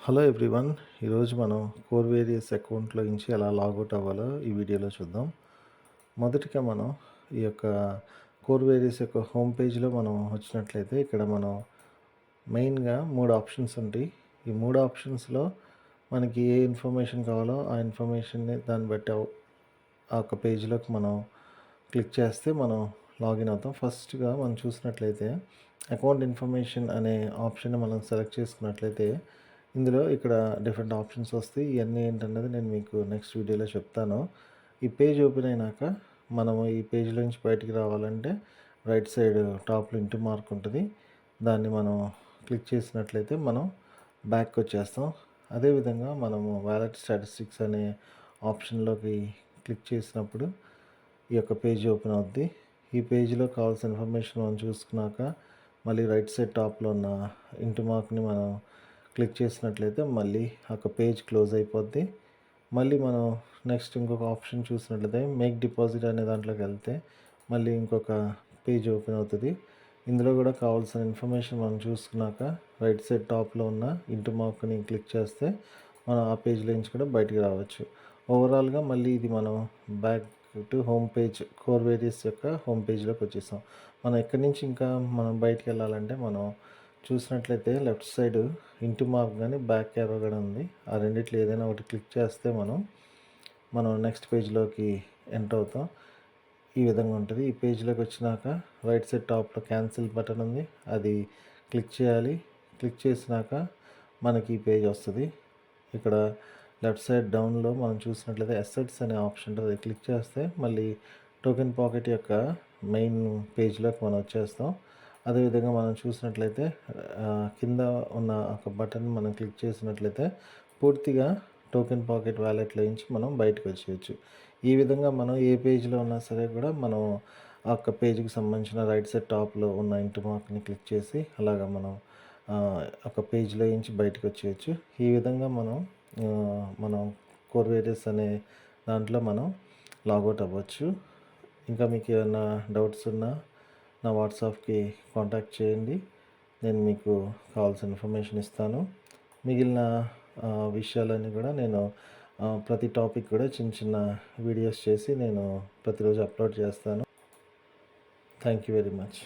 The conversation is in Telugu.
Hello everyone. ఈరోజు మనం కోర్ వేరియస్ అకౌంట్లో నుంచి ఎలా లాగౌట్ అవ్వాలో ఈ వీడియోలో చూద్దాం. మొదటిగా మనం ఈ యొక్క కోర్ వేరియస్ యొక్క హోమ్ పేజ్లో మనం వచ్చినట్లయితే ఇక్కడ మనం మెయిన్గా 3 ఆప్షన్స్ ఉంటాయి. ఈ 3 ఆప్షన్స్లో మనకి ఏ ఇన్ఫర్మేషన్ కావాలో ఆ ఇన్ఫర్మేషన్ని దాన్ని బట్టి ఆ యొక్క పేజ్లోకి మనం క్లిక్ చేస్తే మనం లాగిన్ అవుతాం. ఫస్ట్గా మనం చూసినట్లయితే అకౌంట్ ఇన్ఫర్మేషన్ అనే ఆప్షన్ మనం సెలెక్ట్ చేసుకున్నట్లయితే ఇందులో ఇక్కడ డిఫరెంట్ ఆప్షన్స్ వస్తాయి. ఇవన్నీ ఏంటన్నది నేను మీకు నెక్స్ట్ వీడియోలో చెప్తాను. ఈ పేజ్ ఓపెన్ అయినాక మనము ఈ పేజ్లో నుంచి బయటికి రావాలంటే రైట్ సైడ్ టాప్లో ఇంటూ మార్క్ ఉంటుంది. దాన్ని మనం క్లిక్ చేసినట్లయితే మనం బ్యాక్ వచ్చేస్తాం. అదేవిధంగా మనము వ్యాలెట్ స్టాటిస్టిక్స్ అనే ఆప్షన్లోకి క్లిక్ చేసినప్పుడు ఈ యొక్క పేజ్ ఓపెన్ అవుద్ది. ఈ పేజ్లో కావాల్సిన ఇన్ఫర్మేషన్ మనం చూసుకున్నాక మళ్ళీ రైట్ సైడ్ టాప్లో ఉన్న ఇంటూ మార్క్ని మనం క్లిక్ చేసినట్లయితే మళ్ళీ ఒక పేజ్ క్లోజ్ అయిపోద్ది. మళ్ళీ మనం నెక్స్ట్ ఇంకొక ఆప్షన్ చూసినట్లయితే మేక్ డిపాజిట్ అనే దాంట్లోకి వెళ్తే మళ్ళీ ఇంకొక పేజ్ ఓపెన్ అవుతుంది. ఇందులో కూడా కావాల్సిన ఇన్ఫర్మేషన్ మనం చూసుకున్నాక రైట్ సైడ్ టాప్లో ఉన్న ఇంటూ మార్క్ని క్లిక్ చేస్తే మనం ఆ పేజ్లో నుంచి కూడా బయటికి రావచ్చు. ఓవరాల్గా మళ్ళీ ఇది మనం back to home page core various యొక్క హోమ్ పేజ్లోకి వచ్చేసాం. మనం ఎక్కడి నుంచి ఇంకా మనం బయటికి వెళ్ళాలంటే మనం చూసినట్లయితే లెఫ్ట్ సైడ్ ఇంటూ మార్క్ కానీ బ్యాక్ యారో కూడా ఉంది. ఆ రెండిట్లో ఏదైనా ఒకటి క్లిక్ చేస్తే మనం నెక్స్ట్ పేజ్లోకి ఎంటర్ అవుతాం. ఈ విధంగా ఉంటుంది. ఈ పేజ్లోకి వచ్చినాక రైట్ సైడ్ టాప్లో క్యాన్సిల్ బటన్ ఉంది, అది క్లిక్ చేయాలి. క్లిక్ చేసినాక మనకి ఈ పేజ్ వస్తుంది. ఇక్కడ లెఫ్ట్ సైడ్ డౌన్లో మనం చూసినట్లయితే అసెట్స్ అనే ఆప్షన్ ఉంటుంది. అది క్లిక్ చేస్తే మళ్ళీ టోకెన్ పాకెట్ యొక్క మెయిన్ పేజ్లోకి మనం వచ్చేస్తాం. అదేవిధంగా మనం చూసినట్లయితే కింద ఉన్న ఒక బటన్ మనం క్లిక్ చేసినట్లయితే పూర్తిగా టోకెన్ పాకెట్ వ్యాలెట్లో నుంచి మనం బయటకు వచ్చేయచ్చు. ఈ విధంగా మనం ఏ పేజ్లో ఉన్నా సరే కూడా మనం ఆ యొక్క పేజ్కి సంబంధించిన రైట్ సైడ్ టాప్లో ఉన్న ఇంటూ మార్క్ని క్లిక్ చేసి అలాగా మనం ఒక పేజ్లో నుంచి బయటకు వచ్చేయచ్చు. ఈ విధంగా మనం కోర్ వేరియస్ అనే దాంట్లో మనం లాగౌట్ అవ్వచ్చు. ఇంకా మీకు ఏమైనా డౌట్స్ ఉన్నా నా వాట్సాప్కి కాంటాక్ట్ చేయండి. నేను మీకు కావాల్సిన ఇన్ఫర్మేషన్ ఇస్తాను. మిగిలిన విషయాలన్నీ కూడా నేను ప్రతి టాపిక్ కూడా చిన్న చిన్న వీడియోస్ చేసి నేను ప్రతిరోజు అప్లోడ్ చేస్తాను. Thank you very much.